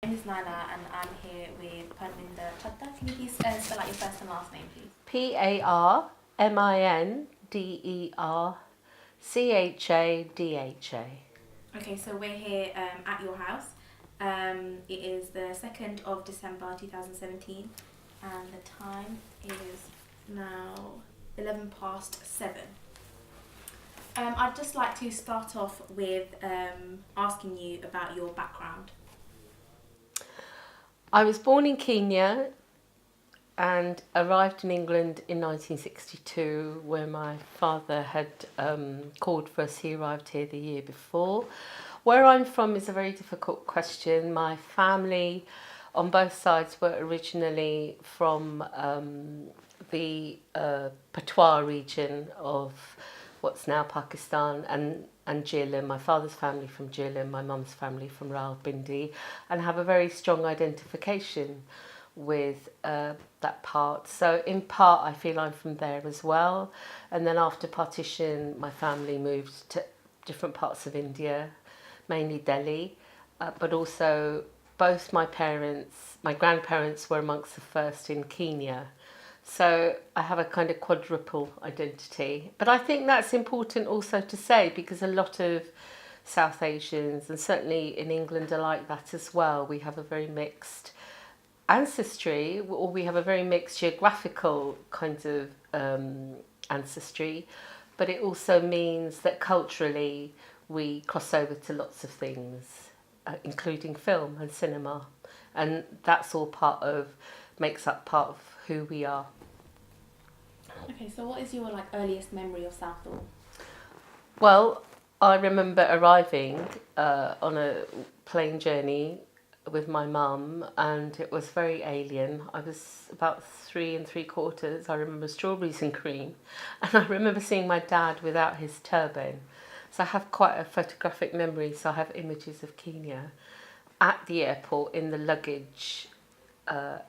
My name is Naila and I'm here with Parminder Chadha. Can you please spell out your first and last name, please? Parminderchadha. Okay, so we're here at your house. It is the 2nd of December 2017 and the time is now 7:11. I'd just like to start off with asking you about your background. I was born in Kenya and arrived in England in 1962, where my father had called for us. He arrived here the year before. Where I'm from is a very difficult question. My family on both sides were originally from the Patwa region of what's now Pakistan and Jilin. My father's family from Jilin, my mum's family from Rawalpindi, and have a very strong identification with that part. So in part I feel I'm from there as well. And then after partition my family moved to different parts of India, mainly Delhi, but also both my grandparents were amongst the first in Kenya. So I have a kind of quadruple identity. But I think that's important also to say, because a lot of South Asians, and certainly in England, are like that as well. We have a very mixed ancestry, or we have a very mixed geographical kind of ancestry, but it also means that culturally we cross over to lots of things, including film and cinema, and that's all makes up part of who we are. Okay, so what is your earliest memory of Southall? Well, I remember arriving on a plane journey with my mum, and it was very alien. I was about 3 3/4. I remember strawberries and cream, and I remember seeing my dad without his turban. So I have quite a photographic memory. So I have images of Kenya at the airport in the luggage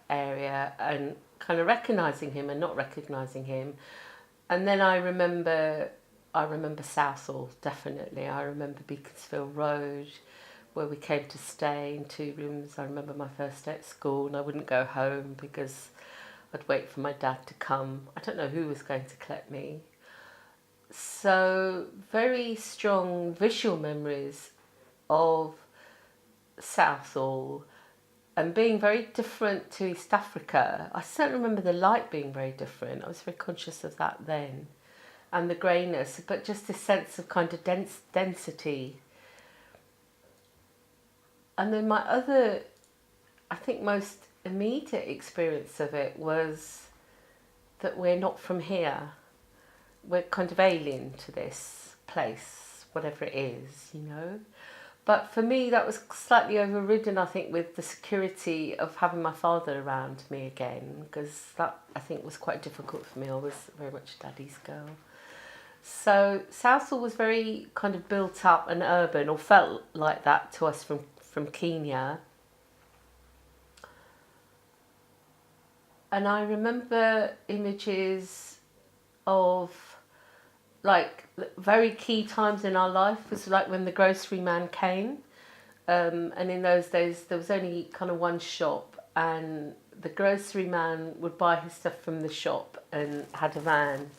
area, and kind of recognising him and not recognising him. And then I remember Southall, definitely. I remember Beaconsfield Road, where we came to stay in 2 rooms. I remember my first day at school, and I wouldn't go home because I'd wait for my dad to come. I don't know who was going to collect me. So very strong visual memories of Southall, and being very different to East Africa. I certainly remember the light being very different. I was very conscious of that then, and the greyness, but just this sense of kind of density. And then my other, I think most immediate experience of it was that we're not from here. We're kind of alien to this place, whatever it is, you know. But for me, that was slightly overridden, I think, with the security of having my father around me again, because that, I think, was quite difficult for me. I was very much daddy's girl. So Southall was very kind of built up and urban, or felt like that to us from Kenya. And I remember images of very key times in our life was like when the grocery man came, and in those days there was only kind of one shop, and the grocery man would buy his stuff from the shop and had a van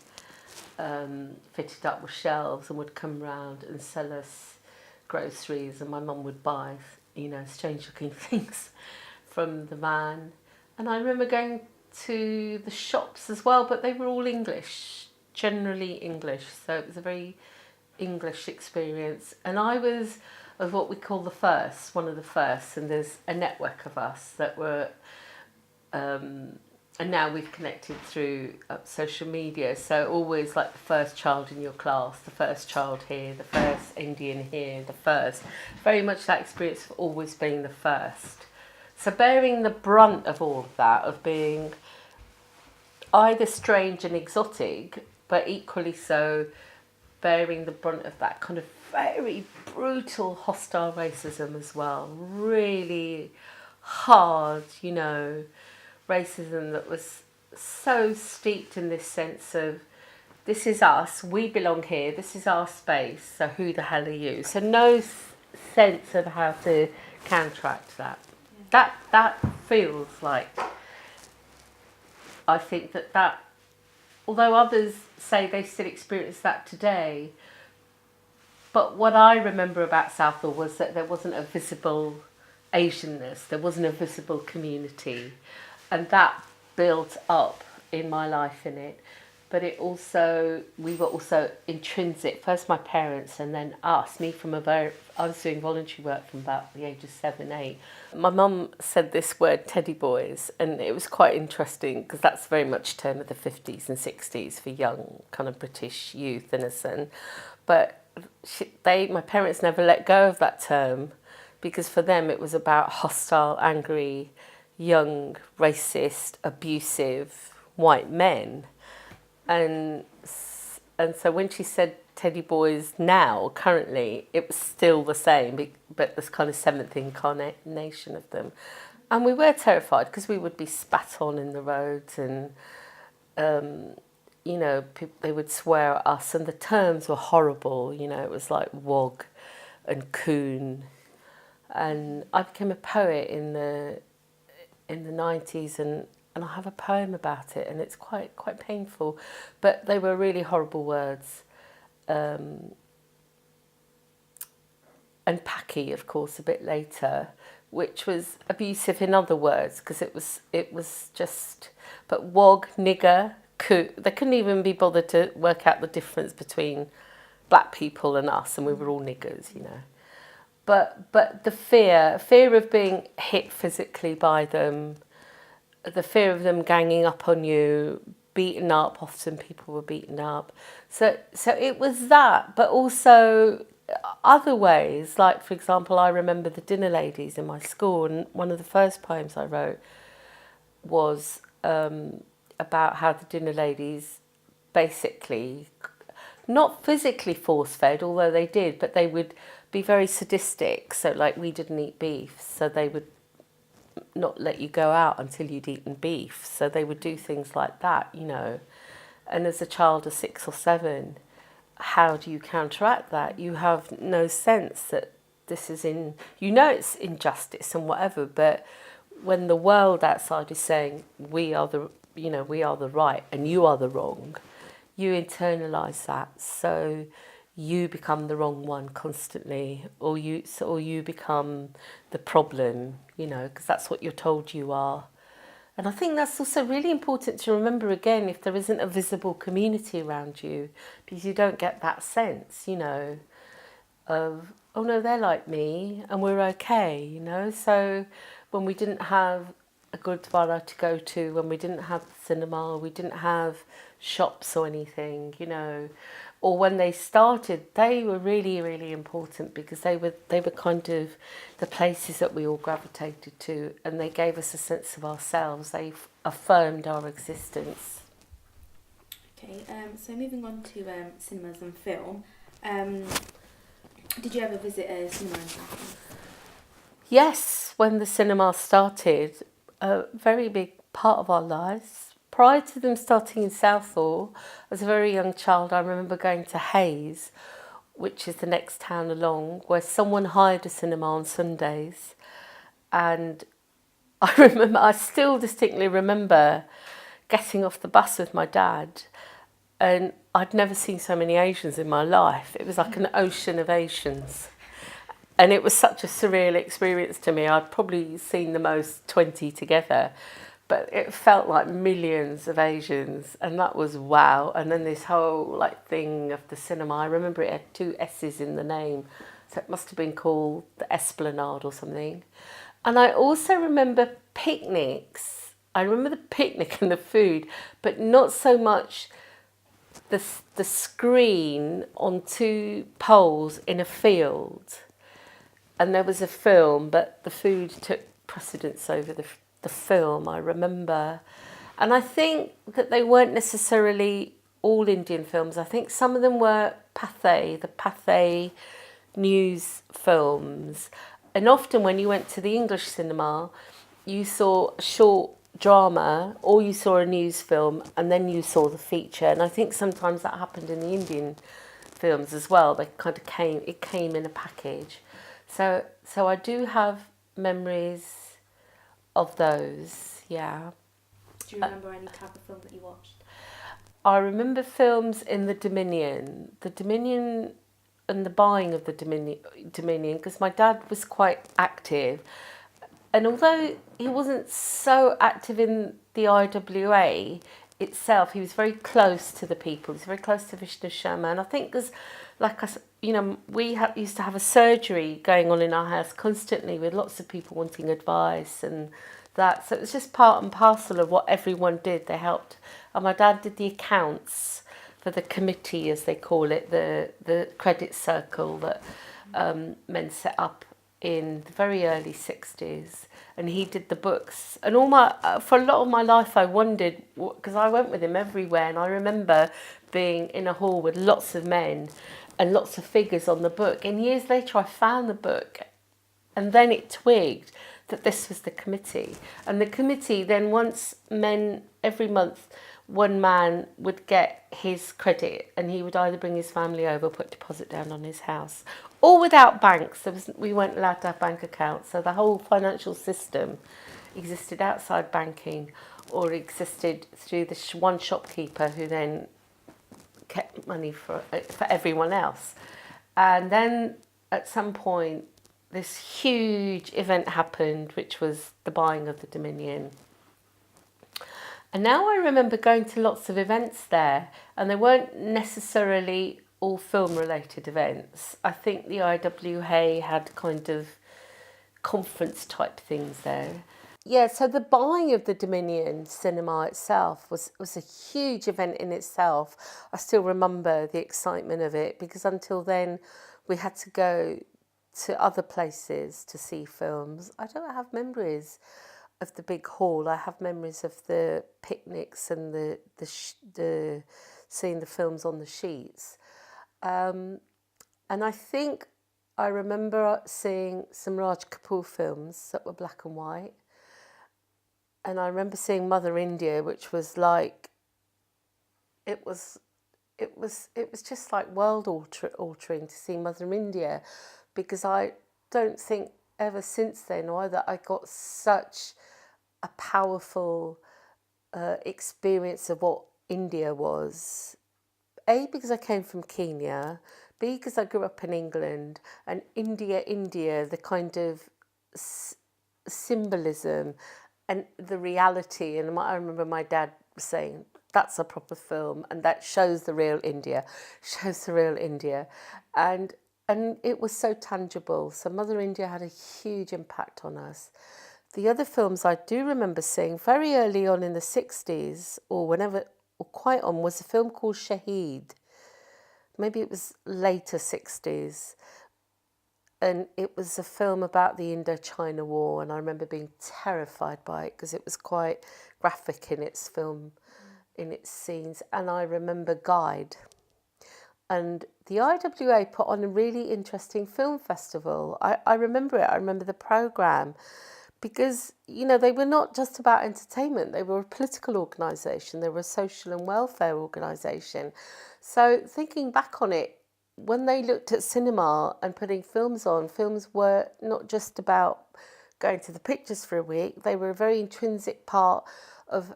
fitted up with shelves and would come round and sell us groceries, and my mum would buy strange looking things from the van. And I remember going to the shops as well, but they were all English, generally English, so it was a very English experience. And I was of what we call one of the first, and there's a network of us that were, and now we've connected through social media, so always like the first child in your class, the first child here, the first Indian here, very much that experience of always being the first. So bearing the brunt of all of that, of being either strange and exotic, but equally so bearing the brunt of that kind of very brutal, hostile racism as well. Really hard, racism that was so steeped in this sense of, this is us, we belong here, this is our space, so who the hell are you? So no sense of how to counteract that. Yes. that feels like, I think that although others say they still experience that today, but what I remember about Southall was that there wasn't a visible Asianness, there wasn't a visible community, and that built up in my life in it. But we were also intrinsic, first my parents and then us, I was doing voluntary work from about the age of 7, 8. My mum said this word, teddy boys, and it was quite interesting because that's very much a term of the 50s and 60s for young kind of British youth, innocent. But my parents never let go of that term, because for them it was about hostile, angry, young, racist, abusive white men. And so when she said teddy boys now, currently, it was still the same, but this kind of seventh incarnation of them. And we were terrified because we would be spat on in the roads, and, they would swear at us, and the terms were horrible. It was like wog and coon. And I became a poet in the 90s, and I have a poem about it, and it's quite painful, but they were really horrible words. And packy, of course, a bit later, which was abusive in other words, because it was just. But wog, nigger, they couldn't even be bothered to work out the difference between black people and us, and we were all niggers, But the fear of being hit physically by them, the fear of them ganging up on you, beaten up, often people were beaten up. So it was that, but also other ways. Like, for example, I remember the dinner ladies in my school, and one of the first poems I wrote was about how the dinner ladies basically, not physically force-fed, although they did, but they would be very sadistic. So, like, we didn't eat beef, so they would not let you go out until you'd eaten beef. So they would do things like that, And as a child of 6 or 7, how do you counteract that? You have no sense that this is it's injustice and whatever, but when the world outside is saying we are the right and you are the wrong, you internalize that. So you become the wrong one constantly, or you become the problem, because that's what you're told you are. And I think that's also really important to remember, again, if there isn't a visible community around you, because you don't get that sense, of, oh no, they're like me and we're okay, So when we didn't have a Gurdwara to go to, when we didn't have cinema, we didn't have shops or anything, or when they started, they were really, really important, because they were kind of the places that we all gravitated to, and they gave us a sense of ourselves. They affirmed our existence. Okay, so moving on to cinemas and film. Did you ever visit a cinema in Southall? Yes, when the cinema started, a very big part of our lives. Prior to them starting in Southall, as a very young child, I remember going to Hayes, which is the next town along, where someone hired a cinema on Sundays. And I still distinctly remember getting off the bus with my dad, and I'd never seen so many Asians in my life. It was like an ocean of Asians. And it was such a surreal experience to me. I'd probably seen the most 20 together, but it felt like millions of Asians, and that was wow. And then this whole thing of the cinema, I remember it had 2 S's in the name, so it must have been called the Esplanade or something. And I also remember picnics. I remember the picnic and the food, but not so much the screen on 2 poles in a field. And there was a film, but the food took precedence over the film, I remember. And I think that they weren't necessarily all Indian films. I think some of them were the Pathé news films. And often when you went to the English cinema, you saw a short drama, or you saw a news film, and then you saw the feature. And I think sometimes that happened in the Indian films as well. They kind of came in a package. So I do have memories of those, yeah. Do you remember any type of film that you watched? I remember films in the Dominion and the buying of the Dominion, because my dad was quite active. And although he wasn't so active in the IWA itself, he was very close to the people. He's very close to Vishnu Sharma. And I think because, like us, we used to have a surgery going on in our house constantly with lots of people wanting advice and that. So it was just part and parcel of what everyone did. They helped. And my dad did the accounts for the committee, as they call it, the credit circle that men set up in the very early 60s, and he did the books. And for a lot of my life I wondered, because I went with him everywhere, and I remember being in a hall with lots of men and lots of figures on the book, and years later I found the book, and then it twigged that this was the committee. And the committee then, once men, every month one man would get his credit, and he would either bring his family over, put deposit down on his house, or without banks. We weren't allowed to have bank accounts, so the whole financial system existed outside banking, or existed through the one shopkeeper who then kept money for everyone else. And then at some point this huge event happened, which was the buying of the Dominion. And now I remember going to lots of events there, and they weren't necessarily all film-related events. I think the IWA had kind of conference-type things there. Yeah, so the buying of the Dominion cinema itself was a huge event in itself. I still remember the excitement of it, because until then we had to go to other places to see films. I don't have memories of the big hall. I have memories of the picnics and the seeing the films on the sheets. And I think I remember seeing some Raj Kapoor films that were black and white. And I remember seeing Mother India, which was like, it was just like world altering to see Mother India, because I don't think ever since then either I got such a powerful experience of what India was. A, because I came from Kenya. B, because I grew up in England. And India, the kind of symbolism and the reality. And I remember my dad saying, that's a proper film, and that shows the real India, And it was so tangible. So Mother India had a huge impact on us. The other films I do remember seeing very early on in the 60s, or whenever, or quite on, was a film called Shaheed. Maybe it was later 60s. And it was a film about the Indochina War, and I remember being terrified by it because it was quite graphic in its in its scenes. And I remember Guide. And the IWA put on a really interesting film festival. I remember it. I remember the programme, because, they were not just about entertainment. They were a political organisation. They were a social and welfare organisation. So thinking back on it, when they looked at cinema and putting films on, films were not just about going to the pictures for a week. They were a very intrinsic part of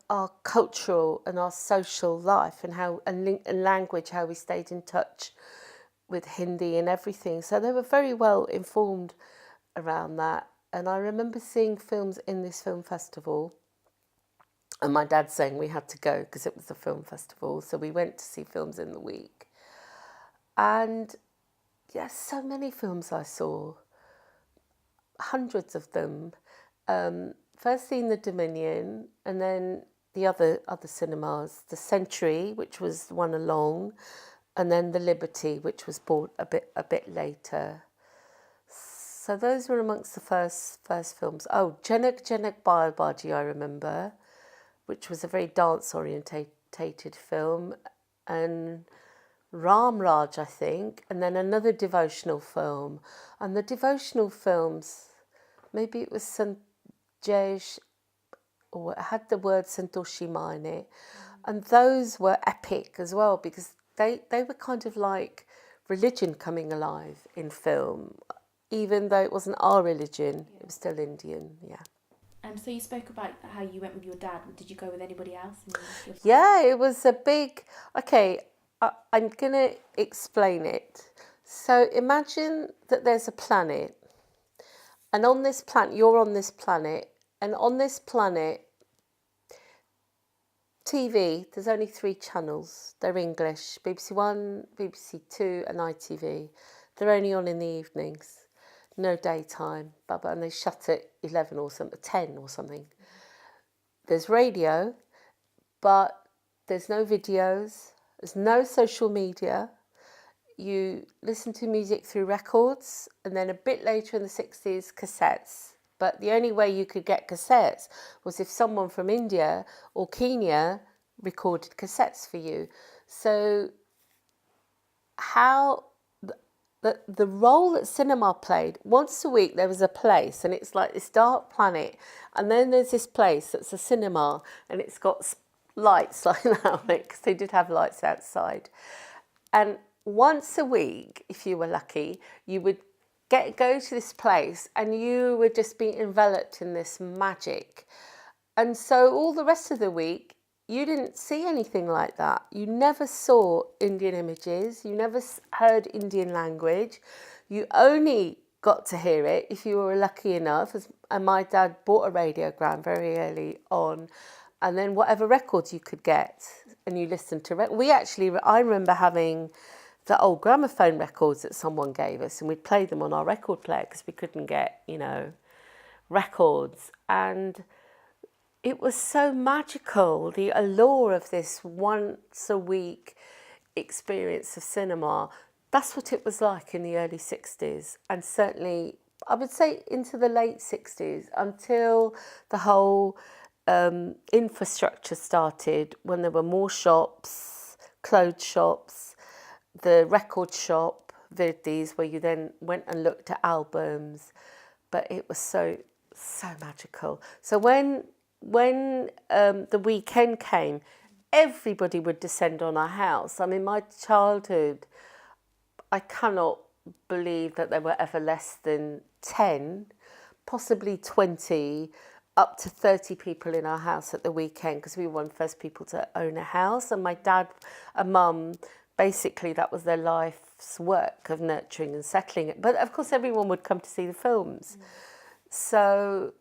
our cultural and our social life, and language, how we stayed in touch with Hindi and everything. So they were very well informed around that. And I remember seeing films in this film festival, and my dad saying we had to go because it was a film festival. So we went to see films in the week. And yes, so many films I saw, hundreds of them. Firstly in the Dominion, and then the other cinemas, the Century, which was one along, and then the Liberty, which was bought a bit later. So those were amongst the first films. Oh, Janak Janak Baji, I remember, which was a very dance-orientated film, and Ram Raj, I think, and then another devotional film. And the devotional films, maybe it was Sanjesh, or it had the word Santoshi Ma in it. And those were epic as well, because they were kind of like religion coming alive in film. Even though it wasn't our religion, it was still Indian, yeah. So you spoke about how you went with your dad. Did you go with anybody else? Yeah, it was a big... Okay, I'm going to explain it. So imagine that there's a planet, and on this planet, you're on this planet, and on this planet, TV, there's only 3 channels. They're English, BBC One, BBC Two and ITV. They're only on in the evenings. No daytime, and they shut at 11 or something, 10 or something. There's radio, but there's no videos, there's no social media. You listen to music through records, and then a bit later in the 60s, cassettes. But the only way you could get cassettes was if someone from India or Kenya recorded cassettes for you. So how the role that cinema played, once a week there was a place, and it's like this dark planet, and then there's this place that's a cinema, and it's got lights like that on it, because they did have lights outside. And once a week, if you were lucky, you would go to this place, and you would just be enveloped in this magic. And so all the rest of the week, you didn't see anything like that. You never saw Indian images. You never heard Indian language. You only got to hear it if you were lucky enough. And my dad bought a radiogram very early on, and then whatever records you could get, and you listened to. I remember having the old gramophone records that someone gave us, and we'd play them on our record player because we couldn't get, records. And it was so magical, the allure of this once a week experience of cinema. That's what it was like in the early 60s, and certainly I would say into the late 60s, until the whole infrastructure started, when there were more shops, clothes shops, the record shop, Virdi's, where you then went and looked at albums. But it was so magical. So when the weekend came, everybody would descend on our house. I mean, my childhood, I cannot believe that there were ever less than 10, possibly 20, up to 30 people in our house at the weekend, because we were one of the first people to own a house. And my dad and mum, basically that was their life's work of nurturing and settling it. But of course everyone would come to see the films. So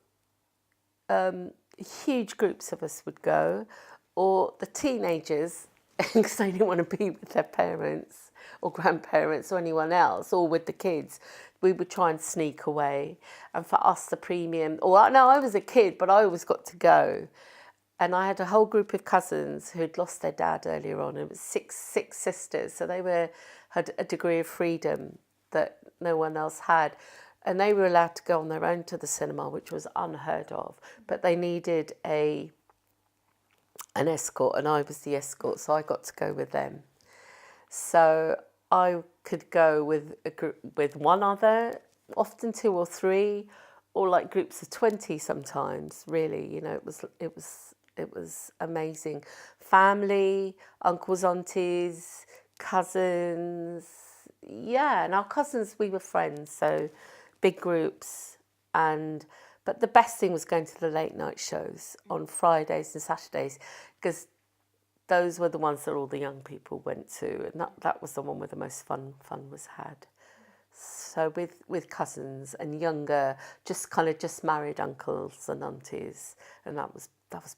huge groups of us would go, or the teenagers, because they didn't want to be with their parents or grandparents or anyone else, or with the kids. We would try and sneak away. And for us, the premium, I was a kid, but I always got to go. And I had a whole group of cousins who'd lost their dad earlier on. It was six sisters, so they had a degree of freedom that no one else had. And they were allowed to go on their own to the cinema, which was unheard of. But they needed an escort, and I was the escort, so I got to go with them. So I could go with a group, with one other, often 2 or 3, or like groups of 20 sometimes. Really, it was amazing. Family, uncles, aunties, cousins. Yeah, and our cousins, we were friends, so big groups. But the best thing was going to the late night shows on Fridays and Saturdays, because those were the ones that all the young people went to, and that was the one where the most fun was had. So with cousins and younger, just married uncles and aunties, and that was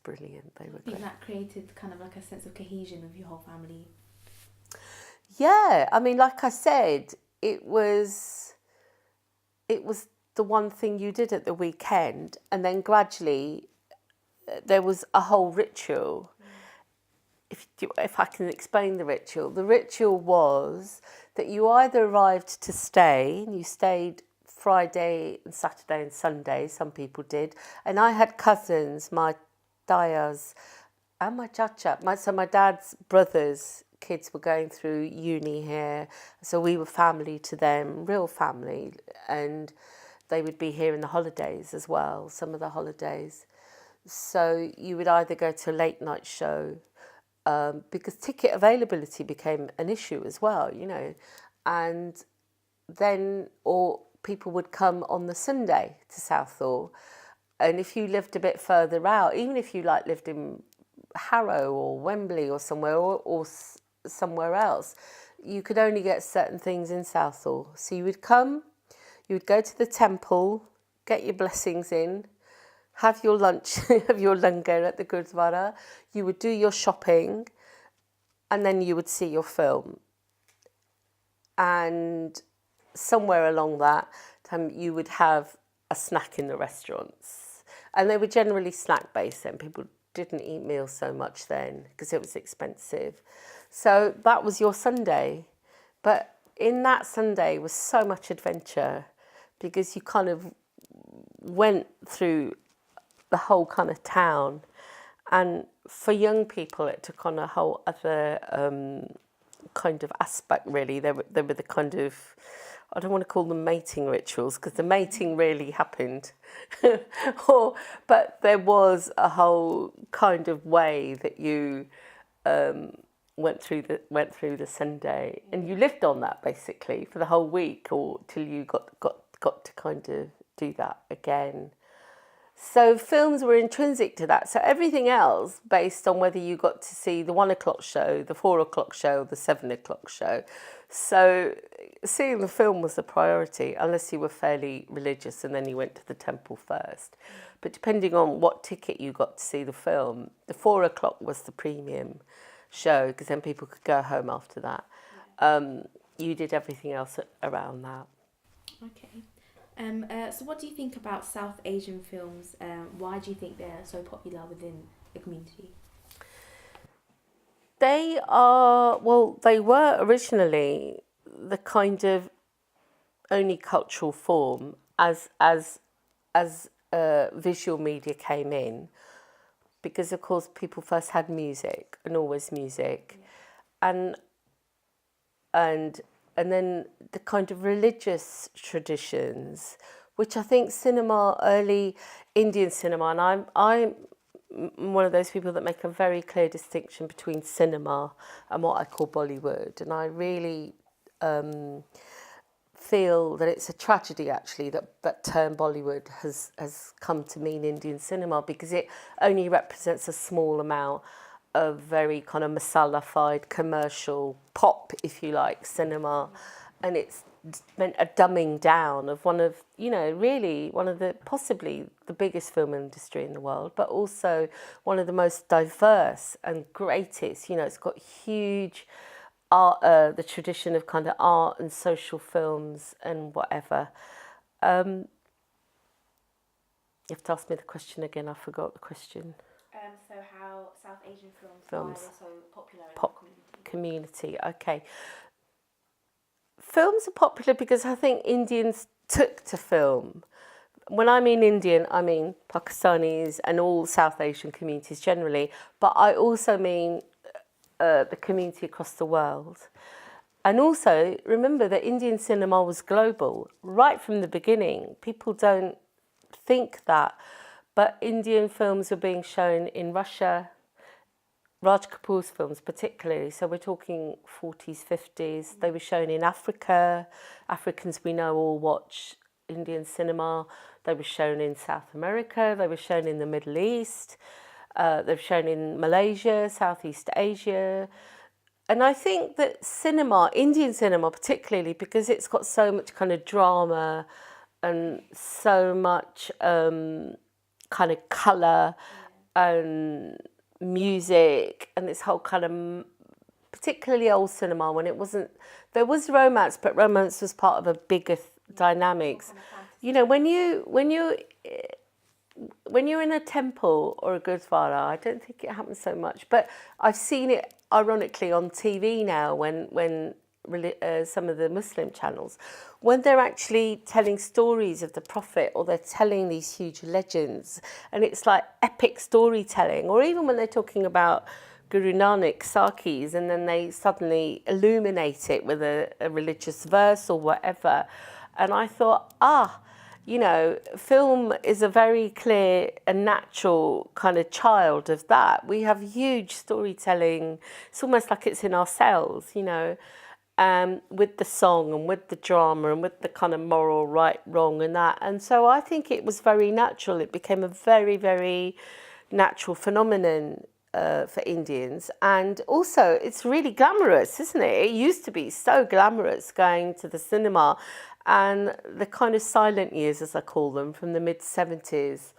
brilliant. They were great. I think that created kind of like a sense of cohesion with your whole family. Yeah, I mean, like I said, it was the one thing you did at the weekend, and then gradually there was a whole ritual. If I can explain the ritual was that you either arrived to stay, and you stayed Friday and Saturday and Sunday, some people did, and I had cousins, my dayas and my chacha, so my dad's brothers' kids were going through uni here, so we were family to them, real family, and they would be here in the holidays as well, some of the holidays. So you would either go to a late night show, because ticket availability became an issue as well, and then, or people would come on the Sunday to Southall, And if you lived a bit further out, even if you like lived in Harrow or Wembley or somewhere or somewhere else, you could only get certain things in Southall. So you would come, you would go to the temple, get your blessings in, have your lunch, have your langar at the Gurdwara, you would do your shopping, and then you would see your film. And somewhere along that time you would have a snack in the restaurants. And they were generally snack-based then. People didn't eat meals so much then because it was expensive. So that was your Sunday. But in that Sunday was so much adventure because you kind of went through the whole kind of town. And for young people, it took on a whole other kind of aspect, really. They were the kind of, I don't want to call them mating rituals because the mating really happened. But there was a whole kind of way that you went through the Sunday, and you lived on that basically for the whole week or till you got to kind of do that again. So films were intrinsic to that. So everything else based on whether you got to see the 1 o'clock show, the 4 o'clock show, the 7 o'clock show. So seeing the film was the priority, unless you were fairly religious and then you went to the temple first. But depending on what ticket you got to see the film, the 4 o'clock was the premium show because then people could go home after that. You did everything else around that. Okay. So what do you think about South Asian films? Why do you think they're so popular within the community? They were originally the kind of only cultural form as visual media came in, because of course people first had music and always music, and then the kind of religious traditions, which I think cinema, early Indian cinema, and I'm one of those people that make a very clear distinction between cinema and what I call Bollywood. And I really feel that it's a tragedy actually that term Bollywood has come to mean Indian cinema, because it only represents a small amount of very kind of masala-fied commercial pop, if you like, cinema, and it's meant a dumbing down of one of the possibly the biggest film industry in the world, but also one of the most diverse and greatest. It's got huge art, the tradition of kind of art and social films and whatever. You have to ask me the question again. I forgot the question. So how South Asian films are so popular in the community. Okay. Films are popular because I think Indians took to film. When I mean Indian, I mean Pakistanis and all South Asian communities generally, but I also mean the community across the world. And also remember that Indian cinema was global right from the beginning. People don't think that, but Indian films were being shown in Russia, Raj Kapoor's films particularly, so we're talking 40s, 50s. They were shown in Africa. Africans we know all watch Indian cinema. They were shown in South America. They were shown in the Middle East. They were shown in Malaysia, Southeast Asia. And I think that cinema, Indian cinema particularly, because it's got so much kind of drama and so much kind of colour and music and this whole kind of particularly old cinema, when it wasn't, there was romance, but romance was part of a bigger dynamics. When you're in a temple or a gurdwara, I don't think it happens so much, but I've seen it ironically on TV now when some of the Muslim channels, when they're actually telling stories of the Prophet, or they're telling these huge legends, and it's like epic storytelling, or even when they're talking about Guru Nanak Sakis, and then they suddenly illuminate it with a religious verse or whatever. And I thought, film is a very clear and natural kind of child of that. We have huge storytelling. It's almost like it's in our cells, with the song and with the drama and with the kind of moral right, wrong and that. And so I think it was very natural. It became a very, very natural phenomenon for Indians. And also it's really glamorous, isn't it? It used to be so glamorous going to the cinema, and the kind of silent years, as I call them, from the mid-70s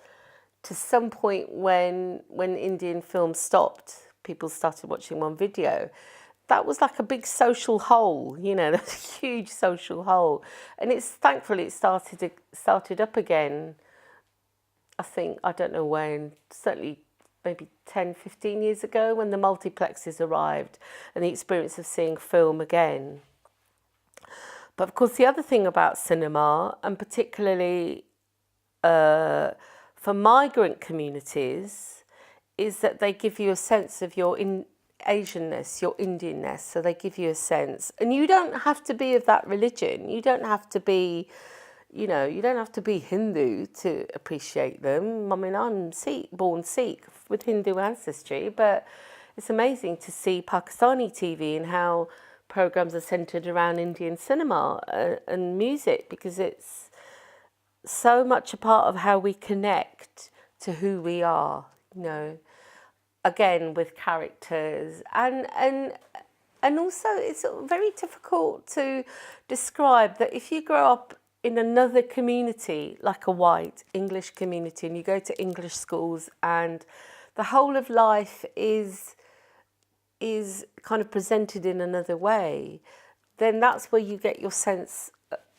to some point when Indian films stopped, people started watching on video. That was like a big social hole, you know, that's a huge social hole. And it's thankfully it started up again, I think, I don't know when, certainly maybe 10, 15 years ago, when the multiplexes arrived and the experience of seeing film again. But of course, the other thing about cinema, and particularly for migrant communities, is that they give you a sense of your Asianness, your Indianness. So they give you a sense, and you don't have to be of that religion. You don't have to be, you know, you don't have to be Hindu to appreciate them. I mean, I'm born Sikh with Hindu ancestry, but it's amazing to see Pakistani TV and how programs are centered around Indian cinema and music, because it's so much a part of how we connect to who we are, you know. Again, with characters, and also it's very difficult to describe that if you grow up in another community, like a white English community, and you go to English schools, and the whole of life is kind of presented in another way, then that's where you get your sense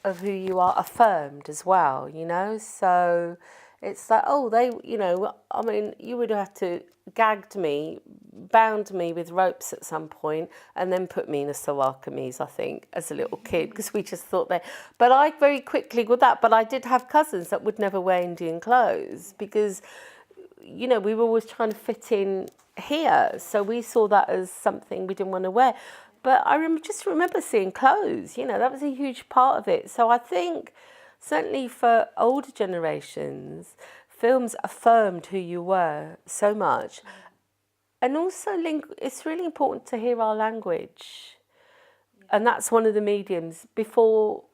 of who you are affirmed as well, you know. So it's like, oh, they, you know, I mean, you would have to gagged me, bound me with ropes at some point, and then put me in a salwar kameez, I think, as a little kid, because we just thought that. But I very quickly with that, but I did have cousins that would never wear Indian clothes because, you know, we were always trying to fit in here. So we saw that as something we didn't want to wear. But I just remember seeing clothes, you know, that was a huge part of it. So I think certainly for older generations, films affirmed who you were so much. And also, it's really important to hear our language. And that's one of the mediums before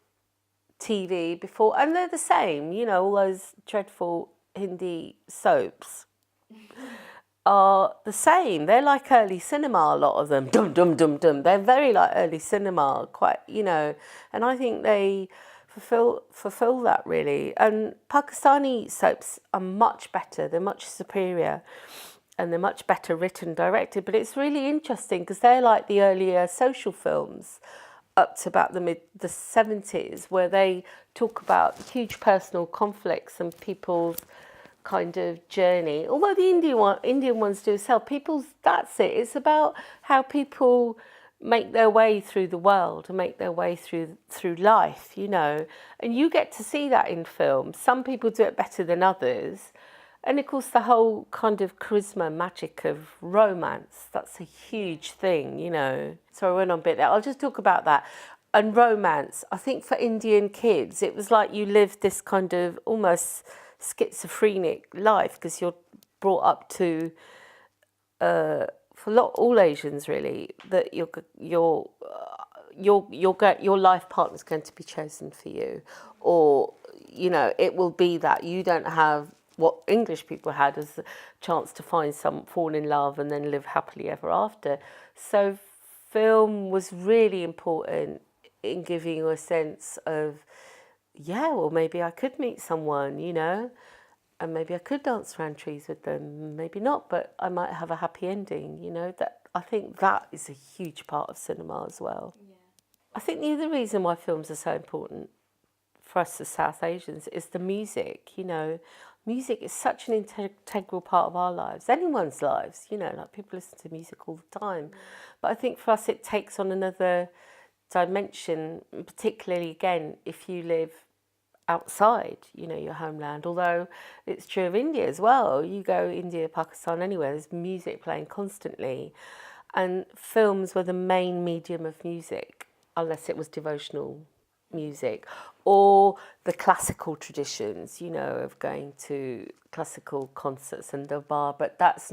TV, and they're the same, you know, all those dreadful Hindi soaps are the same. They're like early cinema, a lot of them. Dum, dum, dum, dum. They're very like early cinema, quite, you know, and I think they fulfill that really. And Pakistani soaps are much better, they're much superior, and they're much better written, directed. But it's really interesting because they're like the earlier social films up to about the 70s, where they talk about huge personal conflicts and people's kind of journey. Although the Indian ones do as well, that's it. It's about how people make their way through the world and make their way through life, you know. And you get to see that in film. Some people do it better than others. And of course, the whole kind of charisma, magic of romance, that's a huge thing, you know. So I went on a bit there. I'll just talk about that. And romance, I think for Indian kids, it was like you lived this kind of almost schizophrenic life, because you're brought up to, for all Asians really, that your life partner is going to be chosen for you, or, you know, it will be that you don't have what English people had as a chance to fall in love and then live happily ever after. So film was really important in giving you a sense of, yeah, well, maybe I could meet someone, you know, and maybe I could dance around trees with them, maybe not, but I might have a happy ending, you know. That I think that is a huge part of cinema as well. Yeah. I think the other reason why films are so important for us as South Asians is the music, you know. Music is such an integral part of our lives, anyone's lives, you know, like people listen to music all the time. But I think for us it takes on another dimension, particularly, again, if you live outside, you know, your homeland. Although it's true of India as well. You go India, Pakistan, anywhere, there's music playing constantly. And films were the main medium of music, unless it was devotional music, or the classical traditions, you know, of going to classical concerts and darbar. But that's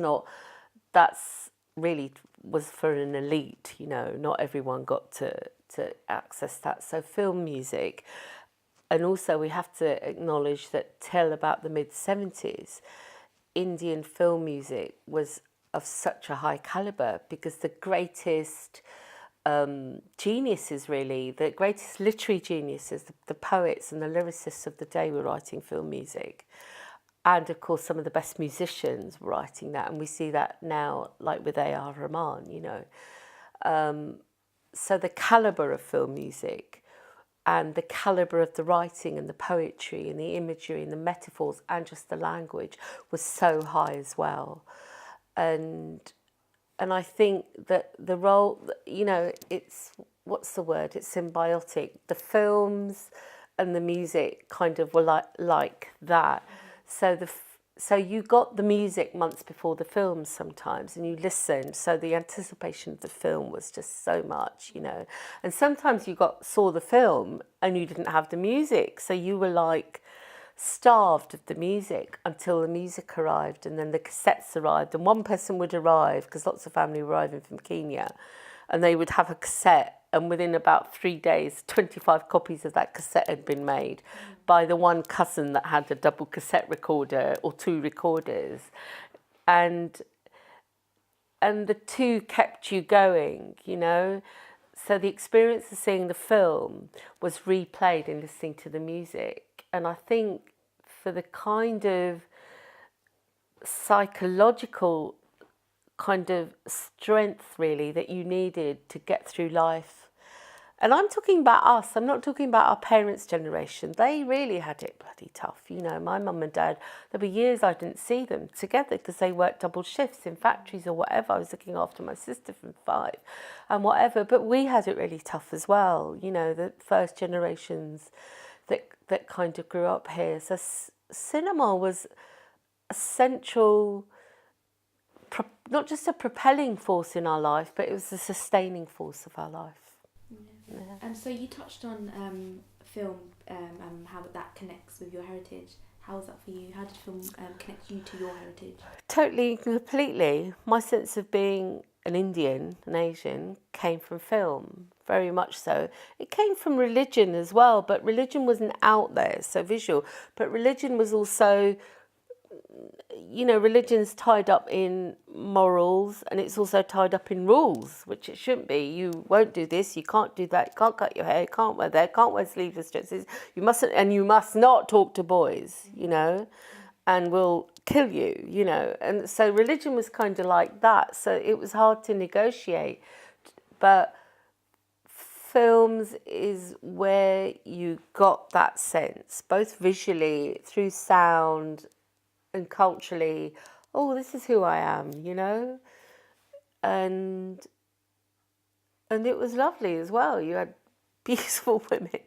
really was for an elite, you know, not everyone got to to access that. So film music. And also we have to acknowledge that till about the mid-70s, Indian film music was of such a high calibre, because the greatest geniuses, really, the greatest literary geniuses, the poets and the lyricists of the day were writing film music. And of course, some of the best musicians were writing that. And we see that now, like with A.R. Rahman, you know. So the calibre of film music and the calibre of the writing and the poetry and the imagery and the metaphors and just the language was so high as well. And I think that the role, you know, it's, what's the word? It's symbiotic. The films and the music kind of were like that. So you got the music months before the film sometimes, and you listened. So the anticipation of the film was just so much, you know. And sometimes you saw the film and you didn't have the music, so you were like starved of the music until the music arrived, and then the cassettes arrived. And one person would arrive, because lots of family were arriving from Kenya, and they would have a cassette, and within about 3 days, 25 copies of that cassette had been made by the one cousin that had a double cassette recorder or 2 recorders. And the 2 kept you going, you know. So the experience of seeing the film was replayed in listening to the music. And I think for the kind of psychological kind of strength, really, that you needed to get through life. And I'm talking about us, I'm not talking about our parents' generation. They really had it bloody tough. You know, my mum and dad, there were years I didn't see them together because they worked double shifts in factories or whatever. I was looking after my sister from 5 and whatever. But we had it really tough as well, you know, the first generations that kind of grew up here. So cinema was a central, not just a propelling force in our life, but it was a sustaining force of our life. Yeah. And so you touched on film and how that connects with your heritage. How was that for you? How did film connect you to your heritage? Totally, completely. My sense of being an Indian, an Asian, came from film, very much so. It came from religion as well, but religion wasn't out there, so visual. But religion was also, you know, religion's tied up in morals, and it's also tied up in rules, which it shouldn't be. You won't do this, you can't do that, you can't cut your hair, you can't wear that, can't wear sleeveless dresses, you mustn't, and you must not talk to boys, you know, and we'll kill you, you know. And so religion was kind of like that, so it was hard to negotiate. But films is where you got that sense, both visually, through sound, and culturally, oh, this is who I am, you know? And it was lovely as well. You had beautiful women,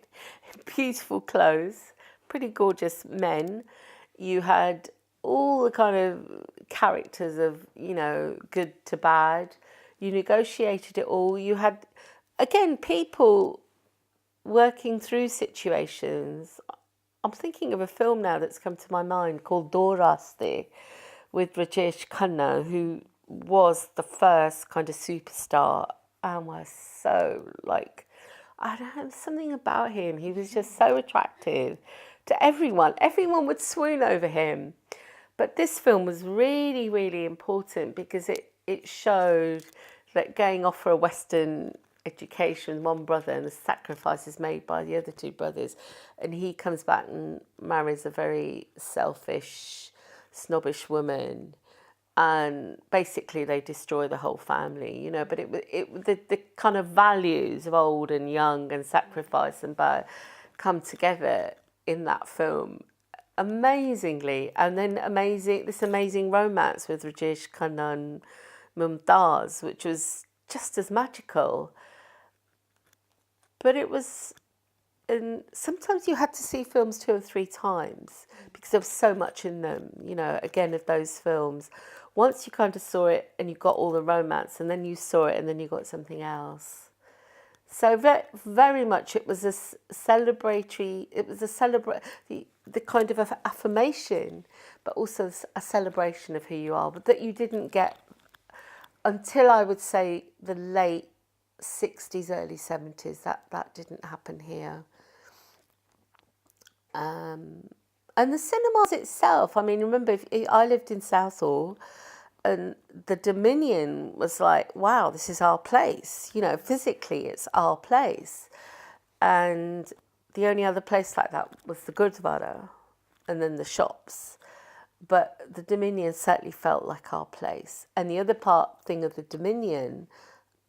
beautiful clothes, pretty gorgeous men. You had all the kind of characters of, you know, good to bad. You negotiated it all. You had, again, people working through situations. I'm thinking of a film now that's come to my mind called Do Raste with Rajesh Khanna, who was the first kind of superstar and was so, like, I don't know, something about him. He was just so attractive to everyone. Everyone would swoon over him. But this film was really, really important because it showed that going off for a Western education, one brother, and the sacrifices made by the other 2 brothers, and he comes back and marries a very selfish, snobbish woman, and basically they destroy the whole family, you know. But the kind of values of old and young and sacrifice and come together in that film amazingly. And then this amazing romance with Rajesh Khanna and Mumtaz, which was just as magical. But it was, and sometimes you had to see films 2 or 3 times because there was so much in them, you know, again, of those films. Once you kind of saw it and you got all the romance, and then you saw it and then you got something else. So very much it was a celebratory, the kind of affirmation, but also a celebration of who you are, but that you didn't get until, I would say, the late 60s, early 70s. That didn't happen here. And the cinemas itself, I mean, remember, I lived in Southall, and the Dominion was like, wow, this is our place. You know, physically, it's our place. And the only other place like that was the Gurdwara and then the shops. But the Dominion certainly felt like our place. And the other thing of the Dominion,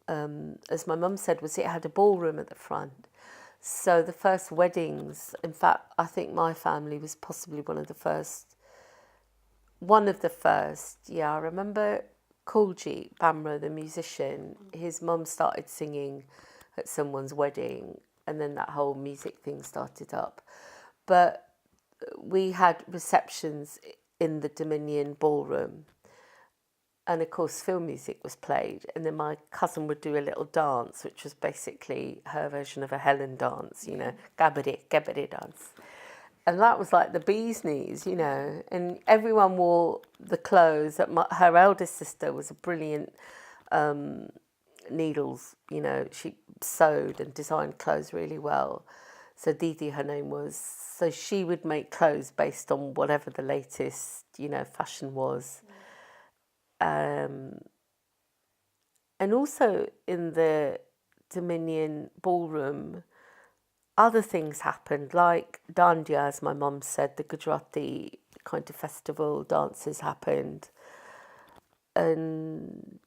as my mum said, was it had a ballroom at the front. So the first weddings, in fact, I think my family was possibly one of the first. Yeah, I remember Kulji Bamra, the musician, his mum started singing at someone's wedding, and then that whole music thing started up. But we had receptions in the Dominion ballroom, and of course film music was played, and then my cousin would do a little dance, which was basically her version of a Helen dance, you know, gabare dance. And that was like the bee's knees, you know, and everyone wore the clothes. Her eldest sister was a brilliant needles, you know, she sewed and designed clothes really well. So Didi, her name was, so she would make clothes based on whatever the latest, you know, fashion was. And also in the Dominion ballroom, other things happened, like Dandiya, as my mum said, the Gujarati kind of festival dances happened. And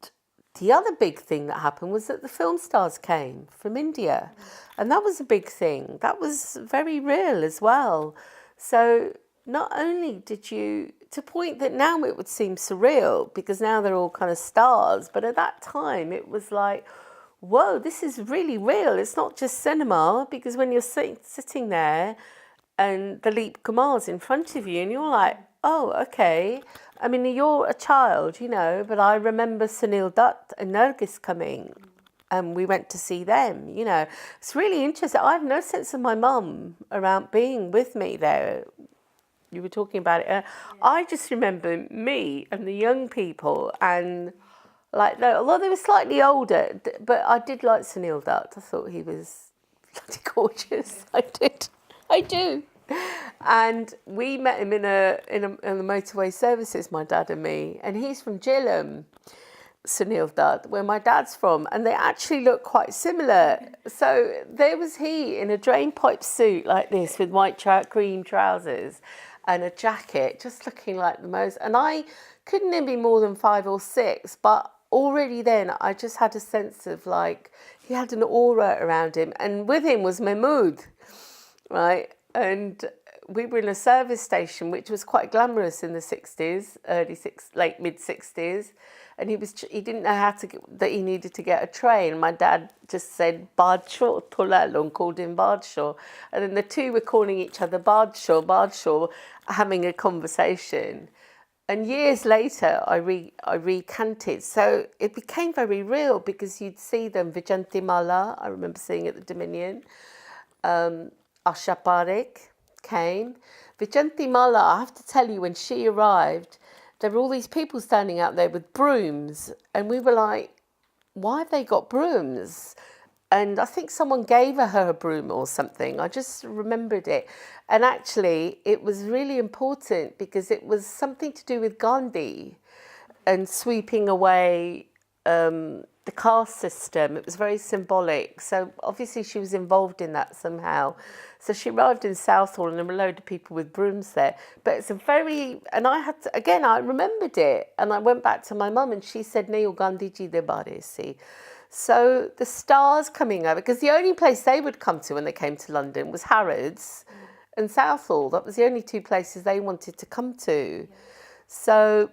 the other big thing that happened was that the film stars came from India. And that was a big thing. That was very real as well. So not only did you, to a point that now it would seem surreal because now they're all kind of stars, but at that time it was like, whoa, this is really real. It's not just cinema, because when you're sitting there and Dilip Kumar's in front of you and you're like, oh, okay. I mean, you're a child, you know, but I remember Sunil Dutt and Nargis coming and we went to see them, you know. It's really interesting. I have no sense of my mum around being with me there. You were talking about it. I just remember me and the young people, and like, although they were slightly older, but I did like Sunil Dutt. I thought he was bloody gorgeous. I do. And we met him in the motorway services, my dad and me, and he's from Jhelum, Sunil Dutt, where my dad's from, and they actually look quite similar. So there was he in a drainpipe suit like this with white cream trousers and a jacket, just looking like the most. And I couldn't even be more than 5 or 6, but already then I just had a sense of like, he had an aura around him, and with him was Mahmood, right? And we were in a service station, which was quite glamorous in the 60s, late mid 60s. And he didn't know that he needed to get a train. My dad just said, Badshaw, Tolalong, called him Badshaw. And then the two were calling each other Badshaw, having a conversation. And years later, I recanted. So it became very real because you'd see them, Vijanti Mala, I remember seeing at the Dominion. Asha Parekh came. Vijanti Mala, I have to tell you, when she arrived, there were all these people standing out there with brooms, and we were like, why have they got brooms? And I think someone gave her a broom or something. I just remembered it. And actually, it was really important because it was something to do with Gandhi and sweeping away the caste system. It was very symbolic. So obviously she was involved in that somehow. So she arrived in Southall and there were a load of people with brooms there. But it's and I had to, again, I remembered it. And I went back to my mum and she said, Nayo Gandhi ji de bare se. So the stars coming over, because the only place they would come to when they came to London was Harrods and Southall. That was the only two places they wanted to come to. So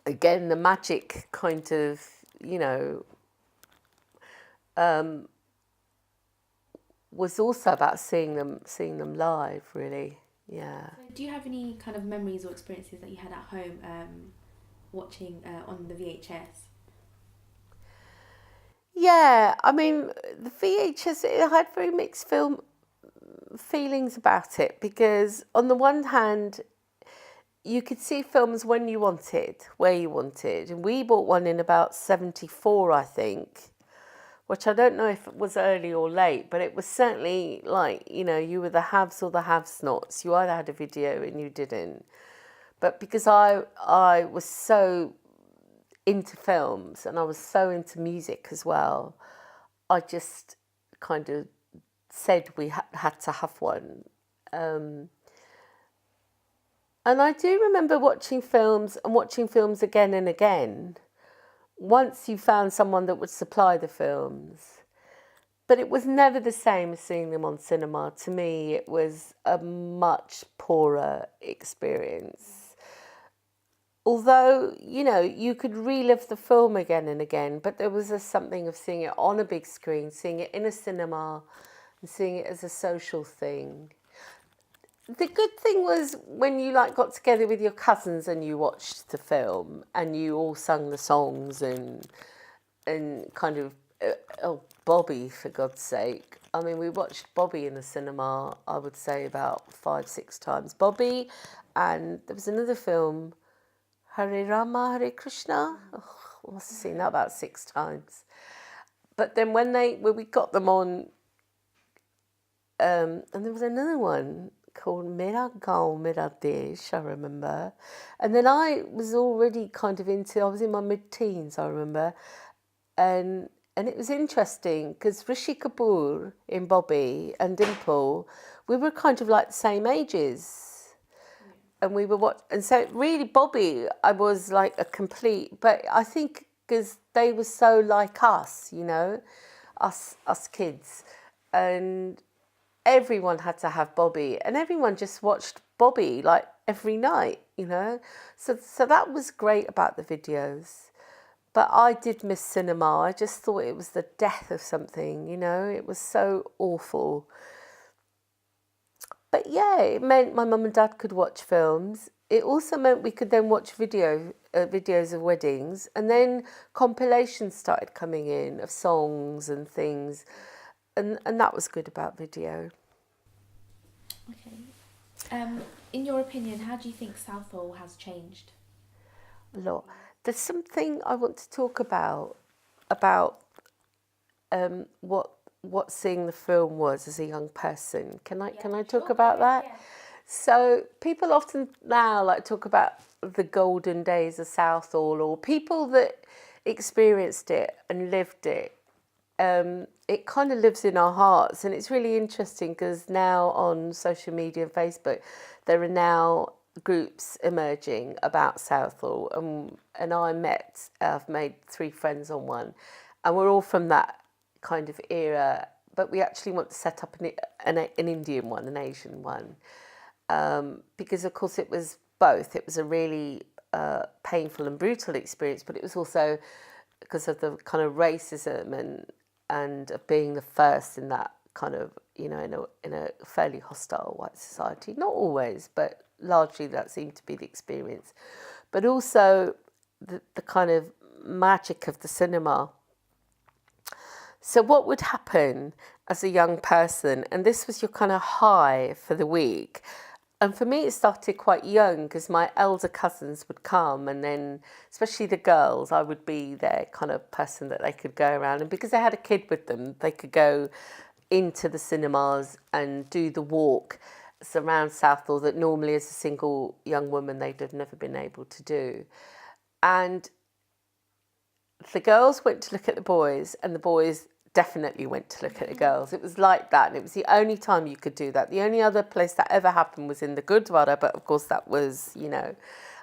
again, the magic kind of, you know, was also about seeing them live, really. Yeah. So do you have any kind of memories or experiences that you had at home watching on the VHS? Yeah, I mean, the VHS, it had very mixed feelings about it, because on the one hand, you could see films when you wanted, where you wanted. And we bought one in about 74, I think, which I don't know if it was early or late, but it was certainly like, you know, you were the haves or the have-nots. You either had a video and you didn't. But because I was so into films and I was so into music as well, I just kind of said we had to have one. And I do remember watching films again and again, once you found someone that would supply the films. But it was never the same as seeing them on cinema. To me, it was a much poorer experience. Although, you know, you could relive the film again and again, but there was something of seeing it on a big screen, seeing it in a cinema, and seeing it as a social thing. The good thing was when you like got together with your cousins and you watched the film and you all sung the songs and kind of, oh, Bobby, for God's sake. I mean, we watched Bobby in the cinema, I would say about 5-6 times. Bobby, and there was another film, Hare Rama, Hare Krishna. Oh, I must have seen that about 6 times. But then when we got them on, and there was another one called Mera Gaon Mera Desh, I remember. And then I was already kind of I was in my mid-teens, I remember. And it was interesting because Rishi Kapoor in Bobby and Dimple, we were kind of like the same ages. And we were and so really Bobby, I was like a complete, but I think because they were so like us, you know, us kids. And everyone had to have Bobby, and everyone just watched Bobby like every night, you know. So that was great about the videos. But I did miss cinema. I just thought it was the death of something, you know. It was so awful. But yeah, it meant my mum and dad could watch films. It also meant we could then watch videos of weddings, and then compilations started coming in of songs and things. And that was good about video. Okay. In your opinion, how do you think Southall has changed? A lot. There's something I want to talk about what seeing the film was as a young person. Can I talk about that? Yeah. So people often now like talk about the golden days of Southall, or people that experienced it and lived it. It kind of lives in our hearts, and it's really interesting because now on social media and Facebook there are now groups emerging about Southall, and I've made 3 friends on one, and we're all from that kind of era, but we actually want to set up an Indian one, an Asian one, because of course it was both. It was a really painful and brutal experience, but it was also because of the kind of racism and of being the first in that kind of, you know, in a fairly hostile white society. Not always, but largely that seemed to be the experience. But also the kind of magic of the cinema. So what would happen as a young person, and this was your kind of high for the week, and for me it started quite young because my elder cousins would come, and then especially the girls, I would be their kind of person that they could go around, and because they had a kid with them, they could go into the cinemas and do the walk around Southall that normally as a single young woman they'd have never been able to do. And the girls went to look at the boys, and the boys definitely went to look at the girls. It was like that, and it was the only time you could do that. The only other place that ever happened was in the Gurdwara, but of course that was, you know,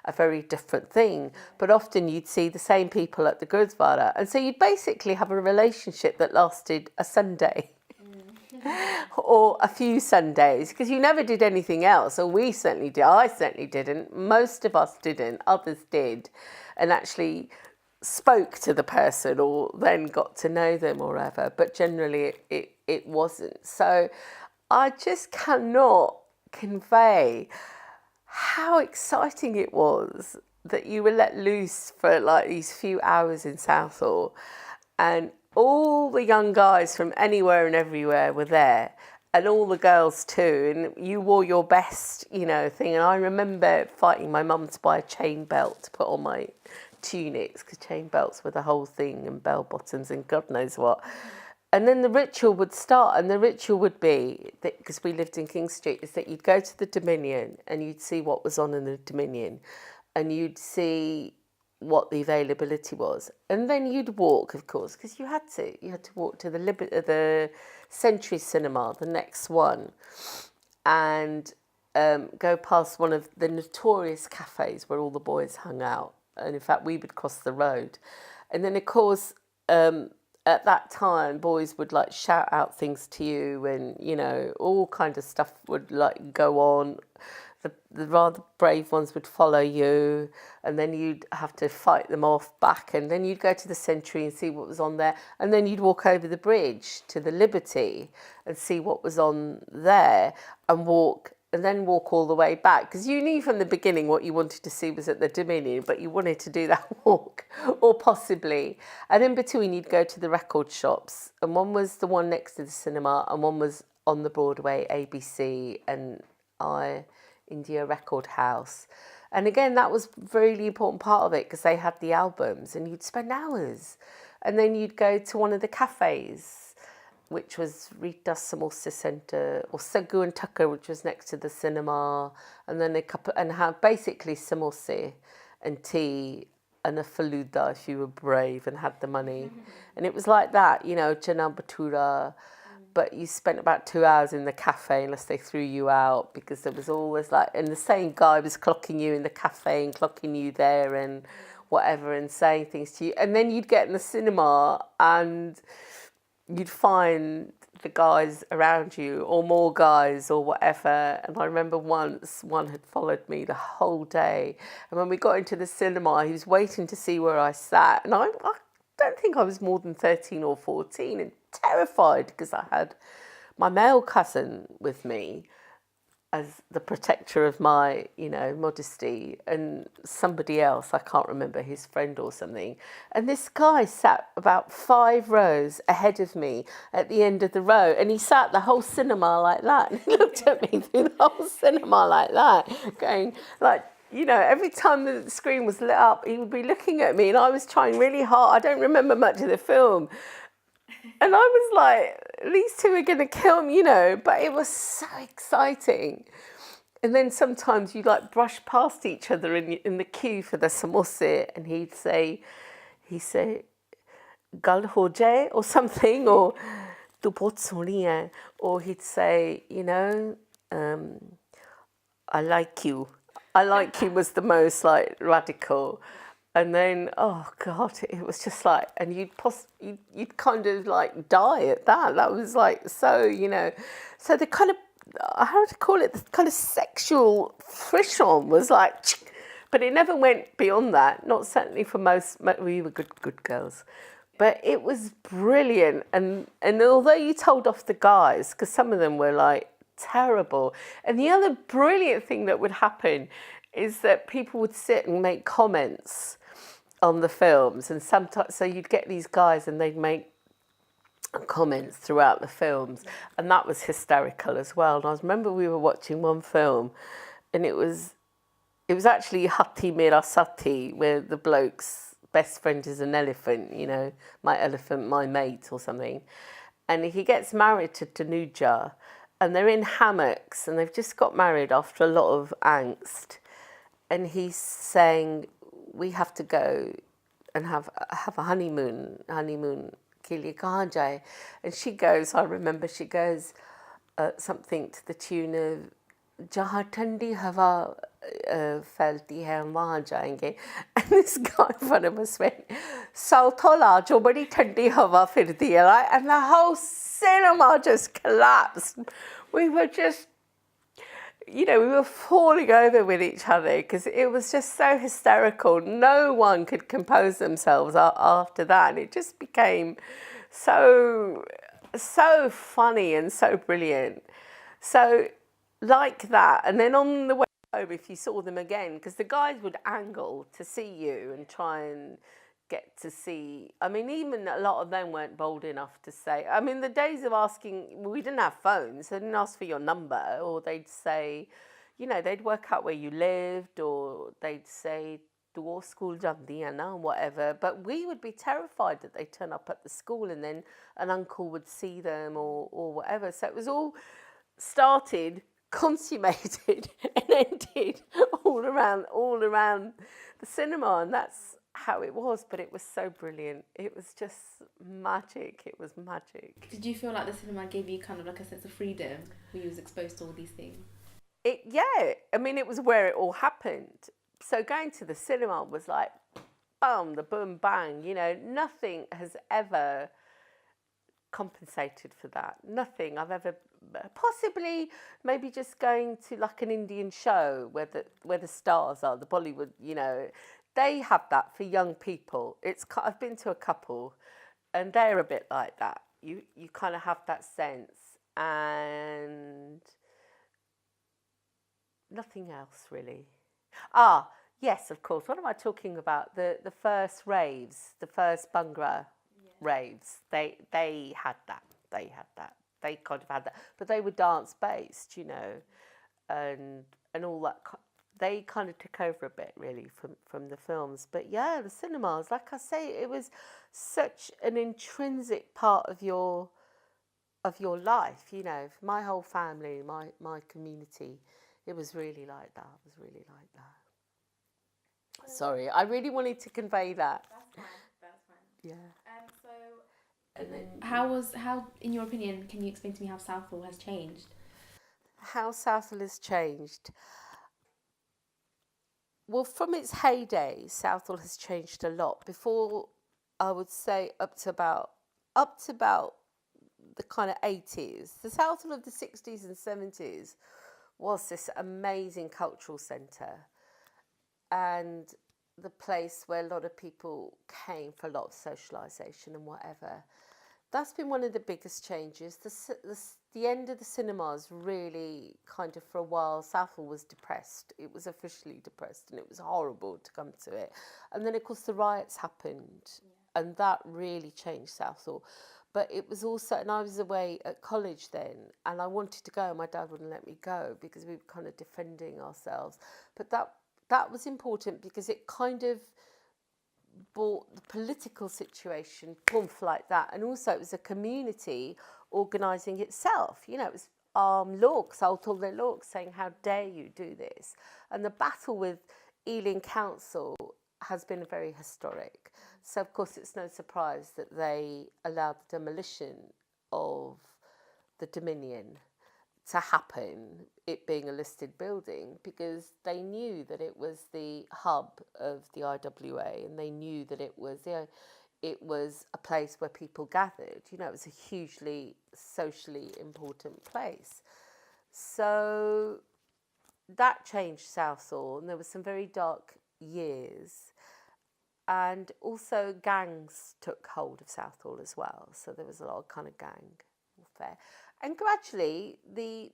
a very different thing. But often you'd see the same people at the Gurdwara, and so you'd basically have a relationship that lasted a Sunday. Or a few Sundays, because you never did anything else, or we certainly did. I certainly didn't. Most of us didn't. Others did, and actually spoke to the person or then got to know them or whatever. But generally it wasn't. So I just cannot convey how exciting it was that you were let loose for like these few hours in Southall, and all the young guys from anywhere and everywhere were there, and all the girls too, and you wore your best, you know, thing. And I remember fighting my mum to buy a chain belt to put on my tunics, because chain belts were the whole thing, and bell bottoms and God knows what. And then the ritual would start, and the ritual would be, because we lived in King Street, is that you'd go to the Dominion and you'd see what was on in the Dominion, and you'd see what the availability was. And then you'd walk, of course, because you had to walk to the Century Cinema, the next one, and go past one of the notorious cafes where all the boys hung out. And in fact, we would cross the road. And then, of course, at that time, boys would like shout out things to you, and you know, all kind of stuff would like go on. The rather brave ones would follow you, and then you'd have to fight them off back, and then you'd go to the Century and see what was on there, and then you'd walk over the bridge to the Liberty and see what was on there, and then walk all the way back, because you knew from the beginning what you wanted to see was at the Dominion, but you wanted to do that walk, or possibly. And in between, you'd go to the record shops, and one was the one next to the cinema, and one was on the Broadway, ABC, and India Record House. And again, that was a really important part of it, because they had the albums, and you'd spend hours. And then you'd go to one of the cafes, which was Rita Samosa Centre, or Sagu and Tucker, which was next to the cinema, and then have basically samosa and tea and a faluda if you were brave and had the money. And it was like that, you know, chana bhatura, but you spent about 2 hours in the cafe unless they threw you out, because there was always like, and the same guy was clocking you in the cafe and clocking you there and whatever, and saying things to you. And then you'd get in the cinema and you'd find the guys around you, or more guys, or whatever. And I remember once one had followed me the whole day. And when we got into the cinema, he was waiting to see where I sat. And I don't think I was more than 13 or 14, and terrified, because I had my male cousin with me as the protector of my, you know, modesty, and somebody else, I can't remember, his friend or something. And this guy sat about 5 rows ahead of me at the end of the row, and he sat the whole cinema like that, and he looked at me through the whole cinema like that, going like, you know, every time the screen was lit up, he would be looking at me, and I was trying really hard. I don't remember much of the film. And I was like, these two are going to kill me, you know, but it was so exciting. And then sometimes you like brush past each other in the queue for the samosa, and he'd say, gal ho jaye, or something, or tu bahut soni hai, or he'd say, you know, I like you. I like you was the most like radical. And then, oh God, it was just like, and you'd kind of like die at that. That was like, so, you know, so the kind of, how to call it, the kind of sexual frisson was like, but it never went beyond that. Not certainly for most, we were good girls. But it was brilliant. And although you told off the guys, because some of them were like terrible. And the other brilliant thing that would happen is that people would sit and make comments on the films, and sometimes, so you'd get these guys and they'd make comments throughout the films, and that was hysterical as well. And I remember we were watching one film, and it was actually Hati Mera Sati, where the bloke's best friend is an elephant, you know, my elephant, my mate, or something. And he gets married to Tanuja, and they're in hammocks, and they've just got married after a lot of angst. And he's saying, we have to go and have a honeymoon, ke liye kahan jaye? And she goes, I remember she goes something to the tune of, jahan thandi hawa phailti hai, hum wahan jayenge. And this guy in front of us went, Southall aa jo, badi thandi hawa firti hai, right? And the whole cinema just collapsed. We were just, you know, we were falling over with each other, because it was just so hysterical. No one could compose themselves after that. And it just became so funny and so brilliant. So like that. And then on the way home, if you saw them again, because the guys would angle to see you and try and get to see, I mean, even a lot of them weren't bold enough to say, I mean, the days of asking, we didn't have phones, so they didn't ask for your number, or they'd say, you know, they'd work out where you lived, or they'd say, door school jandiyan na whatever, but we would be terrified that they turn up at the school and then an uncle would see them or whatever. So it was all started, consummated, and ended all around the cinema, and that's how it was. But it was so brilliant. It was just magic. It was magic. Did you feel like the cinema gave you kind of like a sense of freedom when you was exposed to all these things? Yeah, I mean, it was where it all happened. So going to the cinema was like, bam, the boom, bang. You know, nothing has ever compensated for that. Nothing I've ever, possibly maybe just going to like an Indian show where the stars are, the Bollywood, you know, they have that for young people. I've been to a couple and they're a bit like that. You kind of have that sense, and nothing else really. Yes, of course. What am I talking about? The first raves, the first Bhangra raves. They had that. They kind of had that, but they were dance based, you know, and all that. They kind of took over a bit really from the films. But yeah, the cinemas, like I say, it was such an intrinsic part of your life, you know. For my whole family, my community, it was really like that. Sorry, I really wanted to convey that. That's fine. Yeah. So, And then how, in your opinion, can you explain to me how Southall has changed? How Southall has changed. Well, from its heyday, Southall has changed a lot. Before, I would say up to about the kind of 80s. The Southall of the 60s and 70s was this amazing cultural centre, and the place where a lot of people came for a lot of socialisation and whatever. That's been one of the biggest changes. The end of the cinemas really kind of, for a while, Southall was depressed. It was officially depressed and it was horrible to come to it. And then, of course, the riots happened and that really changed Southall. But it was also, and I was away at college then and I wanted to go and my dad wouldn't let me go because we were kind of defending ourselves. But that was important because it kind of brought the political situation poof like that, and also it was a community organising itself. You know, it was Southall saying, how dare you do this? And the battle with Ealing Council has been very historic. So of course it's no surprise that they allowed the demolition of the Dominion to happen, it being a listed building, because they knew that it was the hub of the IWA and they knew that it was, you know, it was a place where people gathered. You know, it was a hugely socially important place. So that changed Southall, and there were some very dark years. And also gangs took hold of Southall as well. So there was a lot of kind of gang warfare. And gradually, the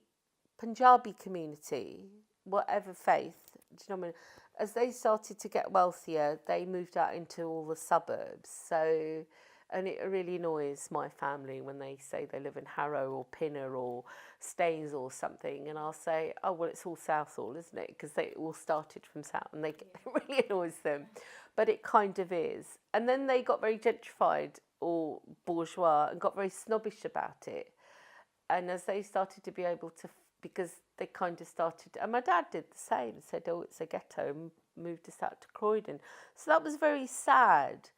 Panjabi community, whatever faith, do you know what I mean? As they started to get wealthier, they moved out into all the suburbs. So, and it really annoys my family when they say they live in Harrow or Pinner or Staines or something. And I'll say, oh, well, it's all Southall, isn't it? Because they all started from South, and it really annoys them. But it kind of is. And then they got very gentrified or bourgeois and got very snobbish about it. And as they started to be able to, because they kind of started, and my dad did the same, said, oh, it's a ghetto, and moved us out to Croydon. So that was very sad,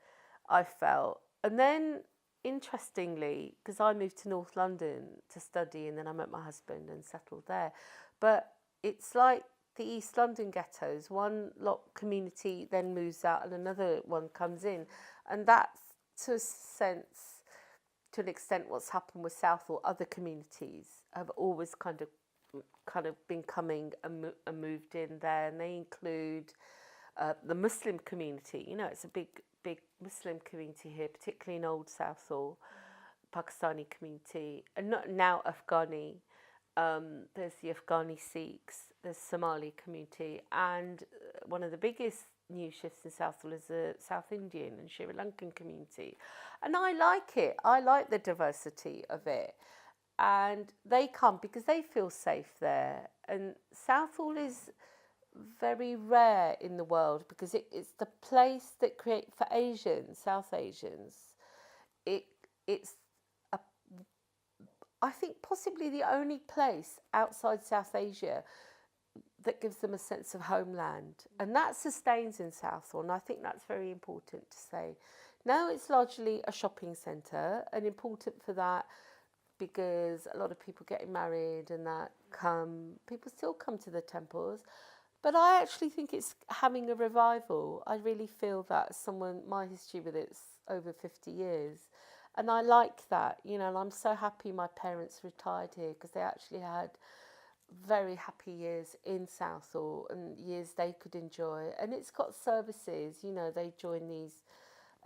I felt. And then, interestingly, because I moved to North London to study, and then I met my husband and settled there. But it's like the East London ghettos. One lot community then moves out and another one comes in. And that's, to an extent, what's happened with Southall. Other communities have always kind of been coming and moved in there, and they include the Muslim community. You know, it's a big Muslim community here, particularly in Old Southall, Pakistani community, and not now Afghani. There's the Afghani Sikhs, there's Somali community, and one of the biggest new shifts in Southall is the South Indian and Sri Lankan community. And I like it. I like the diversity of it. And they come because they feel safe there. And Southall is very rare in the world because it's the place that create for Asians, South Asians. It's a, I think possibly the only place outside South Asia that gives them a sense of homeland, and that sustains in Southall, and I think that's very important to say. Now it's largely a shopping centre, and important for that because a lot of people getting married and that people still come to the temples, but I actually think it's having a revival. I really feel that my history with it's over 50 years, and I like that, and I'm so happy my parents retired here because they actually had very happy years in Southall and years they could enjoy. And it's got services, they join these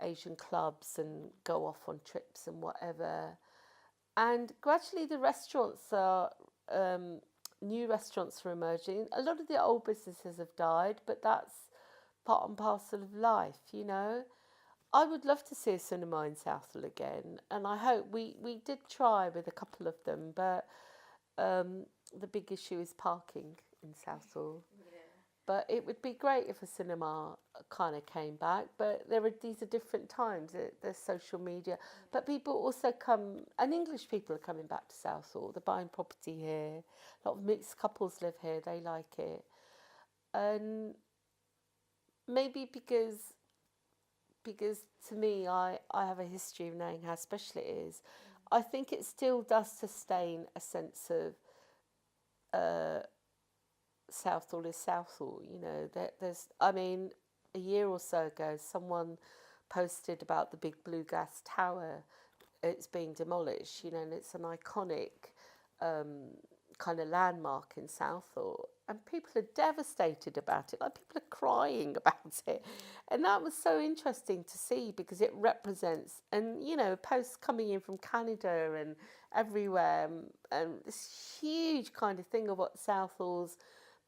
Asian clubs and go off on trips and whatever. And gradually the restaurants new restaurants are emerging. A lot of the old businesses have died, but that's part and parcel of life, I would love to see a cinema in Southall again, and I hope we did try with a couple of them, but the big issue is parking in Southall. Yeah. But it would be great if a cinema kind of came back. But these are different times. There's social media. Yeah. But people also come, and English people are coming back to Southall. They're buying property here. A lot of mixed couples live here. They like it. And maybe because to me, I have a history of knowing how special it is. I think it still does sustain a sense of Southall is Southall, there's, a year or so ago, someone posted about the big blue gas tower. It's being demolished, and it's an iconic kind of landmark in Southall. And people are devastated about it, like people are crying about it. And that was so interesting to see because it represents, and posts coming in from Canada and everywhere, and this huge kind of thing of what Southall's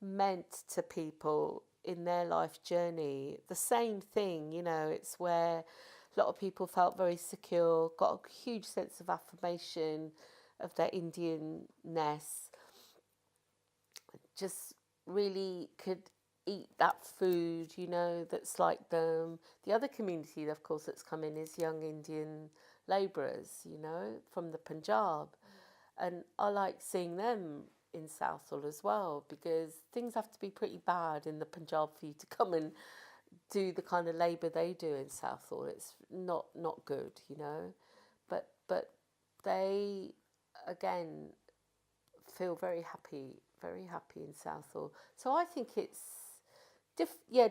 meant to people in their life journey. The same thing, it's where a lot of people felt very secure, got a huge sense of affirmation of their Indianness, just really could eat that food, that's like them. The other community, of course, that's come in is young Indian labourers, from the Panjab. And I like seeing them in Southall as well because things have to be pretty bad in the Punjab for you to come and do the kind of labour they do in Southall. It's not good, But they, again, feel very happy in Southall. So I think it's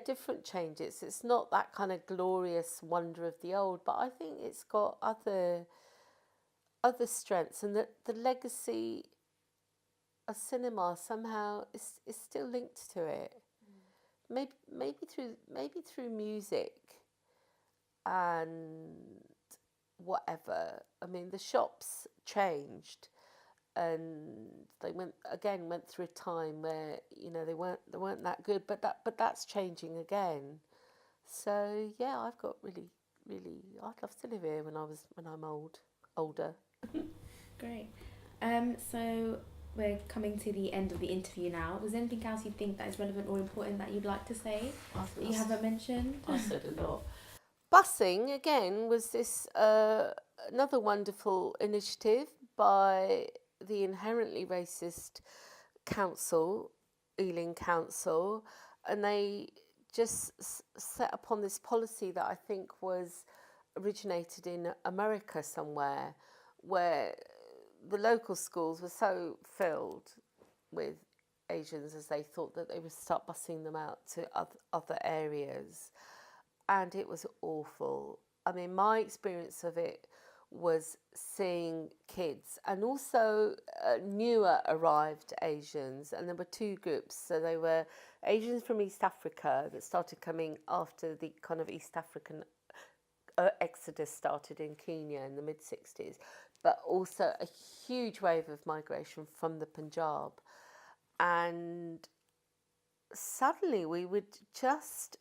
different changes. It's not that kind of glorious wonder of the old, but I think it's got other strengths, and that the legacy of cinema somehow is still linked to it. Maybe through music and whatever. The shops changed, and they went through a time where they weren't that good, but that's changing again. So yeah, I've got really I'd love to live here when I'm older. Great. So we're coming to the end of the interview now. Was there anything else you think that is relevant or important that you'd like to say that you haven't mentioned? I said a lot. Busing, again, was this another wonderful initiative by the inherently racist council, Ealing Council, and they just set upon this policy that I think was originated in America somewhere, where the local schools were so filled with Asians as they thought that they would start busing them out to other areas. And it was awful. My experience of it was seeing kids and also newer arrived Asians, and there were two groups. So they were Asians from East Africa that started coming after the kind of East African exodus started in Kenya in the mid-60s, but also a huge wave of migration from the Punjab. And suddenly we would just...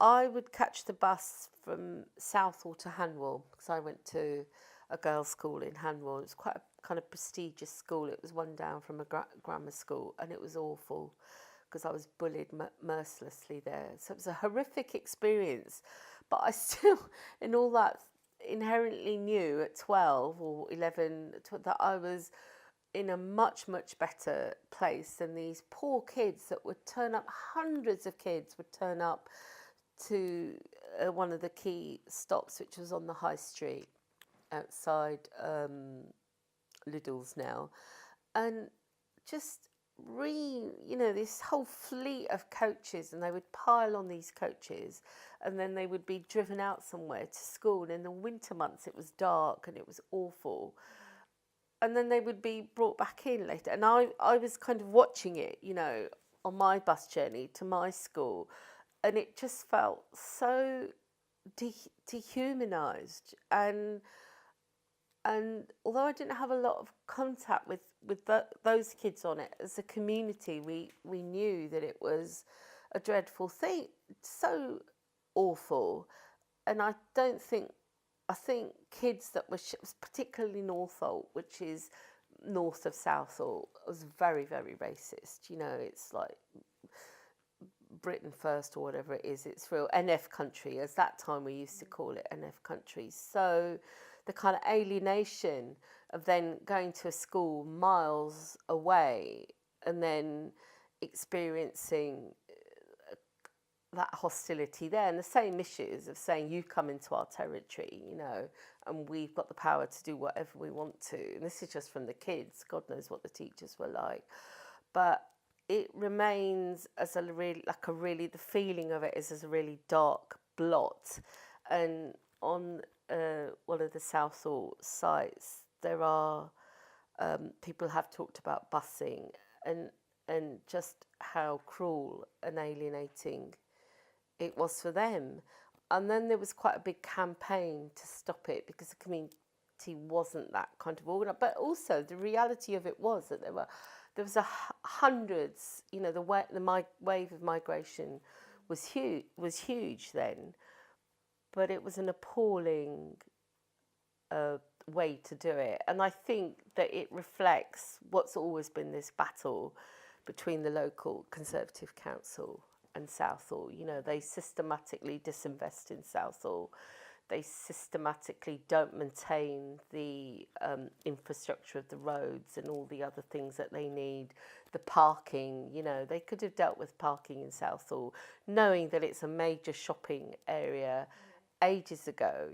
I would catch the bus from Southall to Hanwell because I went to a girls' school in Hanwell. It was quite a kind of prestigious school. It was one down from a grammar school, and it was awful because I was bullied mercilessly there. So it was a horrific experience. But I still, in all that, inherently knew at 12 or 11 that I was in a much, much better place than these poor kids that would turn up. Hundreds of kids would turn up to one of the key stops, which was on the high street outside Lidl's now, and just this whole fleet of coaches, and they would pile on these coaches, and then they would be driven out somewhere to school. And in the winter months it was dark and it was awful, and then they would be brought back in later. And I was kind of watching it, on my bus journey to my school, and it just felt so dehumanised. And although I didn't have a lot of contact with those kids on it, as a community, we knew that it was a dreadful thing, so awful. And I think kids that were, particularly Northolt, which is north of Southall, was very, very racist. It's like Britain First or whatever it is. It's real NF country, as that time we used to call it, NF country. So the kind of alienation of then going to a school miles away and then experiencing that hostility there, and the same issues of saying, you come into our territory, and we've got the power to do whatever we want to. And this is just from the kids. God knows what the teachers were like. But it remains as the feeling of it is as a really dark blot. And on one of the Southall sites, there are people have talked about busing and just how cruel and alienating it was for them. And then there was quite a big campaign to stop it because the community wasn't that kind of organised. But also the reality of it was that there was hundreds. The wave of migration was huge then, but it was an appalling way to do it. And I think that it reflects what's always been this battle between the local Conservative Council and Southall. They systematically disinvest in Southall. They systematically don't maintain the infrastructure of the roads and all the other things that they need. The parking, they could have dealt with parking in Southall, knowing that it's a major shopping area ages ago.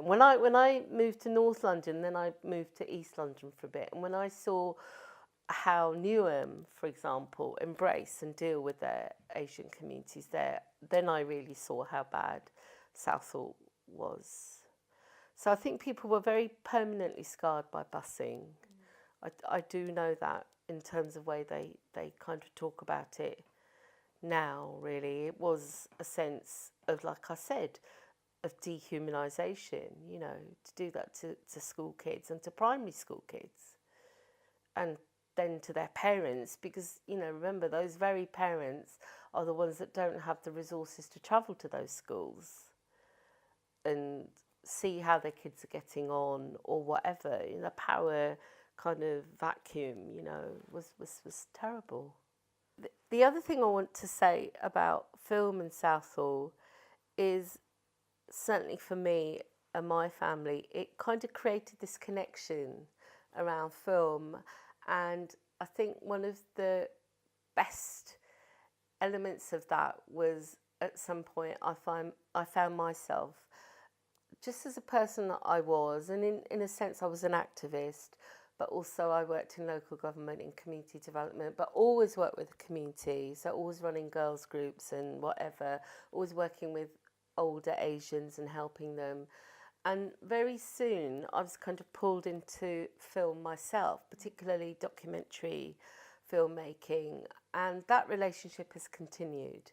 When I moved to North London, then I moved to East London for a bit, and when I saw how Newham, for example, embrace and deal with their Asian communities there, then I really saw how bad Southall was. So I think people were very permanently scarred by busing. I do know that in terms of the way they kind of talk about it now, really. It was a sense of, like I said, of dehumanisation, to do that to school kids and to primary school kids. And then to their parents, because, remember, those very parents are the ones that don't have the resources to travel to those schools and see how their kids are getting on or whatever. The power kind of vacuum, was terrible. The other thing I want to say about film and Southall is, certainly for me and my family, it kind of created this connection around film. And I think one of the best elements of that was, at some point, I found myself, just as a person that I was, and in a sense I was an activist, but also I worked in local government, in community development, but always worked with the community, so always running girls' groups and whatever, always working with older Asians and helping them. And very soon I was kind of pulled into film myself, particularly documentary filmmaking, and that relationship has continued.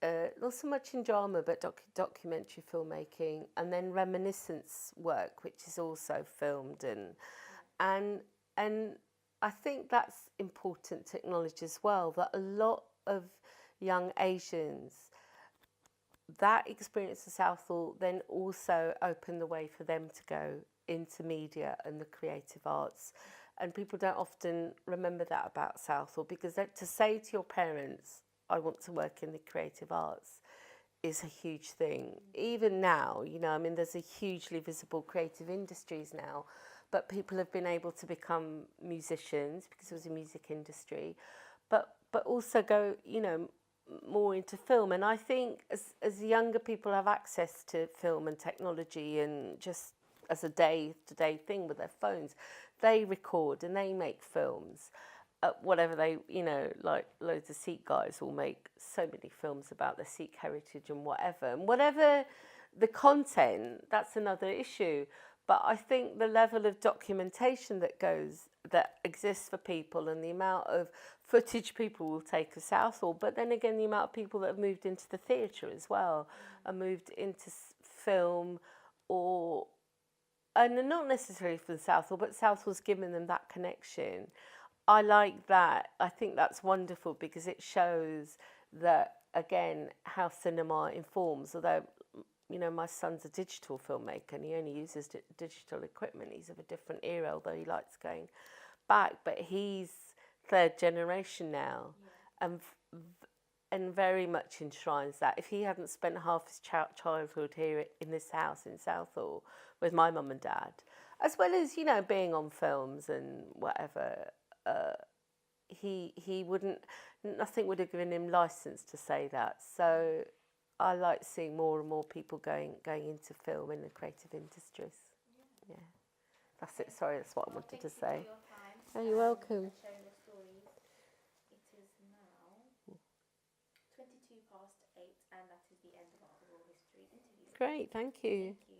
Not so much in drama, but documentary filmmaking, and then reminiscence work, which is also filmed. And I think that's important to acknowledge as well, that a lot of young Asians, that experience of Southall then also opened the way for them to go into media and the creative arts. And people don't often remember that about Southall, because to say to your parents, I want to work in the creative arts is a huge thing. Even now, you know, I mean, there's a hugely visible creative industries now, but people have been able to become musicians because there was a music industry, but also go, you know, more into film. And I think as younger people have access to film and technology and just as a day-to-day thing with their phones, they record and they make films. Whatever they, you know, like loads of Sikh guys will make so many films about their Sikh heritage and whatever. And whatever the content, that's another issue. But I think the level of documentation that exists for people and the amount of footage people will take of Southall, but then again the amount of people that have moved into the theatre as well and moved into film and not necessarily from Southall, but Southall's given them that connection. I like that. I think that's wonderful because it shows that, again, how cinema informs. Although, you know, my son's a digital filmmaker and he only uses digital equipment. He's of a different era, although he likes going back. But he's third generation now, and very much enshrines that. If he hadn't spent half his childhood here in this house in Southall with my mum and dad, as well as, you know, being on films and whatever, he wouldn't, nothing would have given him license to say that. So I like seeing more and more people going into film in the creative industries. Yeah, that's it. Sorry, that's what I wanted to say. Thank you for your time. Oh, you're welcome. For sharing the stories. It is now 22 past 8, and that is the end of our oral history interview. Great, thank you. Thank you.